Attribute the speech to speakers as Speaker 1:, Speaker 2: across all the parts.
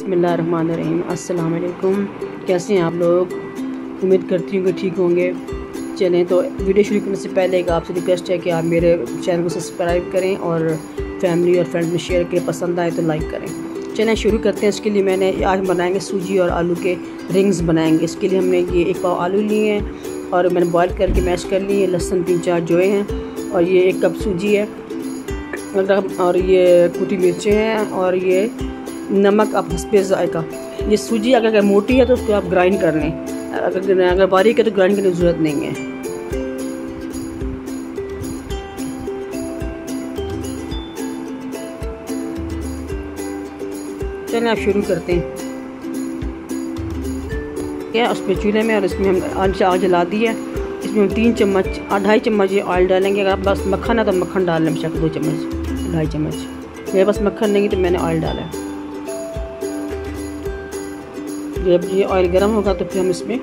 Speaker 1: बिस्मिल्लाहिर्रहमानिर्रहीम। अस्सलाम वालेकुम। कैसे हैं आप लोग? उम्मीद करती हूँ कि ठीक होंगे। चलें तो वीडियो शुरू करने से पहले एक आपसे रिक्वेस्ट है कि आप मेरे चैनल को सब्सक्राइब करें और फैमिली और फ्रेंड्स में शेयर करें, पसंद आए तो लाइक करें। चलें शुरू करते हैं। इसके लिए मैंने आज बनाएंगे सूजी और आलू के रिंग्स बनाएंगे। इसके लिए हमने ये 1 पाव आलू लिए हैं और मैंने बॉयल करके मैश कर लिए। लहसुन 3-4 जोए हैं और ये 1 कप सूजी है और ये कुटी मिर्चें हैं और ये नमक आप हस्बे ज़ायका। ये सूजी अगर मोटी है तो उसको आप ग्राइंड कर लें, अगर बारीक है तो ग्राइंड करने की ज़रूरत नहीं है। चलिए आप शुरू करते हैं। क्या उस पर चूल्हे में और इसमें हम आग जला दी है। इसमें हम 3 चम्मच 2.5 चम्मच ये ऑयल डालेंगे। अगर आप बस मक्खन है तो मक्खन डाल लें, बेशक 2 चम्मच 2.5 चम्मच। मेरे पास मक्खन नहीं तो मैंने ऑयल डाला है। जब ये ऑयल गर्म होगा तो फिर हम इसमें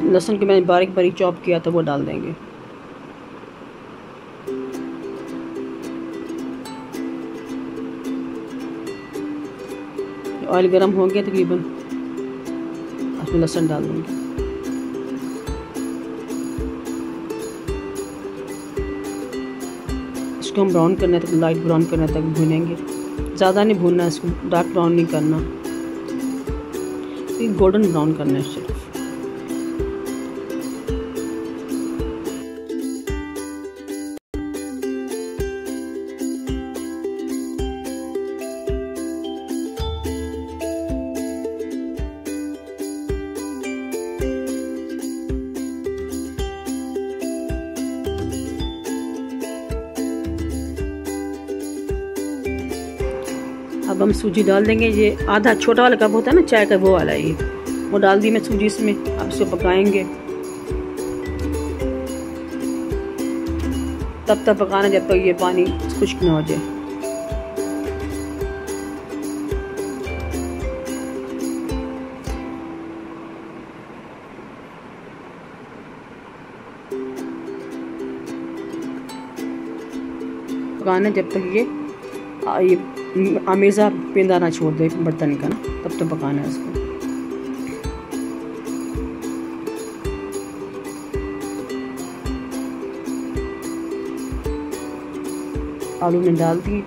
Speaker 1: लहसुन के मैंने बारीक बारीक चॉप किया था वो डाल देंगे। ऑयल गर्म हो गया तकरीबन, उसमें लहसुन डाल दूँगी। इसको हम ब्राउन करने तक, लाइट ब्राउन करने तक भूनेंगे। ज़्यादा नहीं भूनना, इसको डार्क ब्राउन नहीं करना, गोल्डन ब्राउन करना है सिर्फ। अब हम सूजी डाल देंगे। ये आधा छोटा वाला कप होता है ना चाय का, वो वाला ये वो डाल दी मैं सूजी इसमें। अब इसको पकाएंगे, तब तक पकाना जब तक ये पानी खुश्क ना हो जाए। पकाना जब तक ये आमेज़ा पेंदा ना छोड़ दे बर्तन का ना, तब तक पकाना है इसको। आलू में डाल दी।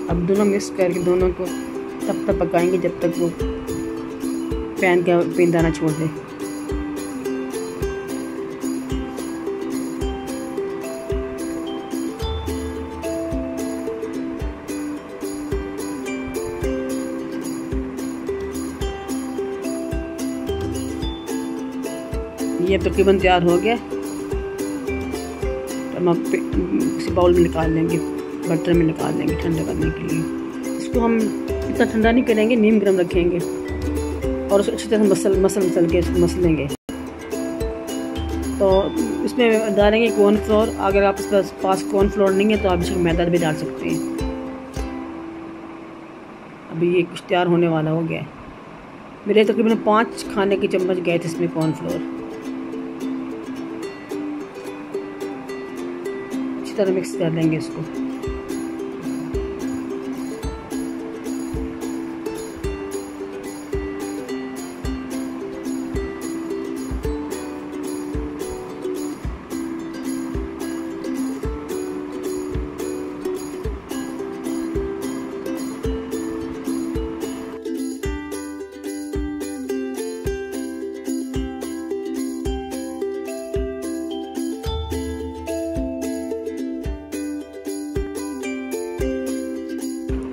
Speaker 1: अब दोनों मिक्स करके दोनों को तब तक पकाएंगे जब तक वो पैन का पेंदा ना छोड़ दे। ये तकरीबन तैयार हो गया। हम अब किसी बाउल में निकाल लेंगे, बर्तन में निकाल लेंगे ठंडा करने के लिए। इसको हम इतना ठंडा नहीं करेंगे, नीम गर्म रखेंगे और उसको अच्छी तरह मसल के इसको मसलेंगे। तो इसमें डालेंगे कॉर्नफ्लोर। अगर आप इसके पास कॉर्नफ्लोर नहीं है तो आप इसमें मैदा भी डाल सकते हैं। अभी ये कुछ तैयार होने वाला हो गया है। मेरे तकरीबन 5 खाने के चम्मच गए थे इसमें कॉर्नफ्लोर। तरह मिक्स कर लेंगे इसको।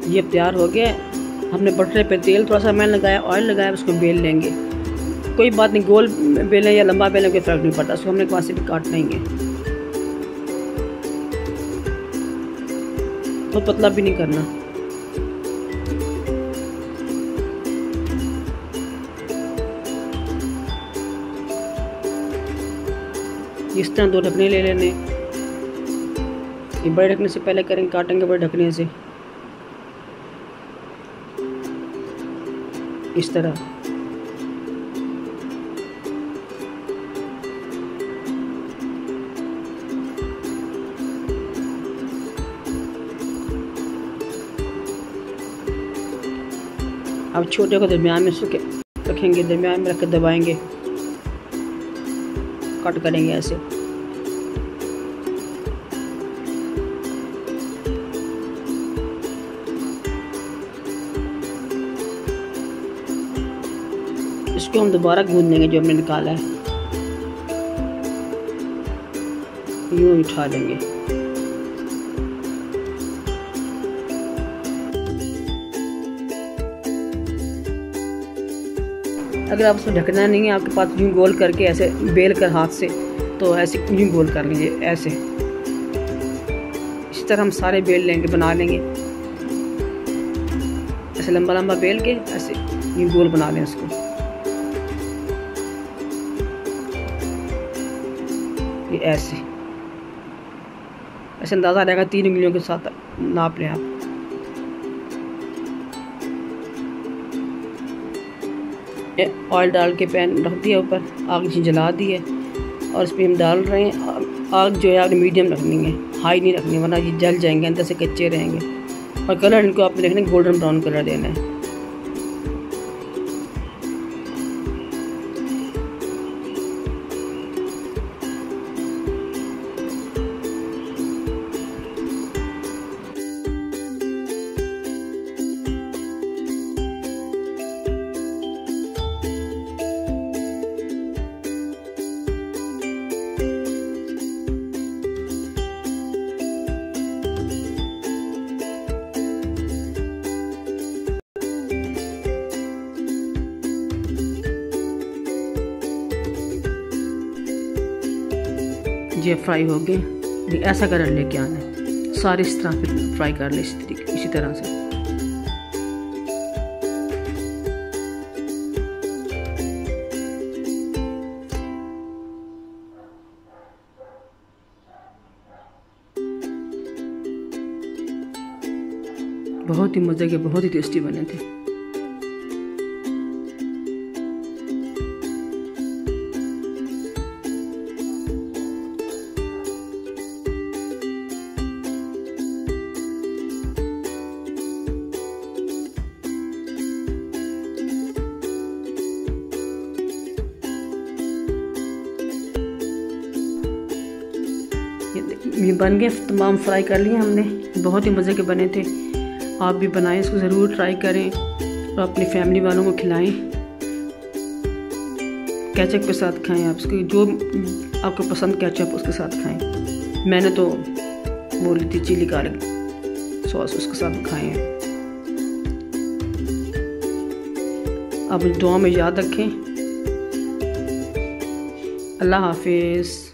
Speaker 1: ये तैयार हो गया। हमने बटरे पे तेल थोड़ा सा मैंने लगाया, ऑयल लगाया, उसको बेल लेंगे। कोई बात नहीं, गोल बेलें या लंबा बेलें कोई फ़र्क नहीं पड़ता, उसको हमने वहाँ से भी काट लेंगे। बहुत पतला भी नहीं करना। इस तरह 2 ढकने ले लेने। ये बड़े ढकने से पहले करेंगे, काटेंगे बड़े ढकने से इस तरह। अब छोटे को दरमियान में रखेंगे, दरमियान में रख कर दबाएंगे, कट करेंगे ऐसे। इसको हम दोबारा गूंद लेंगे जो हमने निकाला है, यूँ उठा लेंगे। अगर आप उसको ढकना नहीं है आपके पास, यूँ गोल करके ऐसे बेल कर हाथ से, तो ऐसे यूँ गोल कर लीजिए ऐसे। इसी तरह हम सारे बेल लेंगे, बना लेंगे ऐसे लंबा लंबा बेल के, ऐसे यूँ गोल बना लें उसको। ये ऐसे अंदाज़ा रहेगा, 3 उंगलियों के साथ नाप लें आप। ऑयल डाल के पैन रख दिया ऊपर, आग जला दी है और इस पर हम डाल रहे हैं। आग जो है आपने मीडियम रखनी है, हाई नहीं रखनी, वरना ये जल जाएंगे, अंदर से कच्चे रहेंगे। और कलर इनको आपने देखना गोल्डन ब्राउन कलर देना है। ये फ्राई हो गए, ऐसा कलर लेके आना है, सारे इस तरह फिर फ्राई कर ले इसी तरह से। बहुत ही मज़े के, बहुत ही टेस्टी बने थे। ये बन गए, तमाम फ्राई कर लिए हमने, बहुत ही मज़े के बने थे। आप भी बनाएं, इसको ज़रूर ट्राई करें और अपनी फैमिली वालों को खिलाएं। केचप के साथ खाएं, आप इसको जो आपको पसंद केचप उसके साथ खाएं। मैंने तो वो ली थी चिली गार्लिक सॉस, उसके साथ खाएं हैं। आप दुआ में याद रखें। अल्लाह हाफिज़।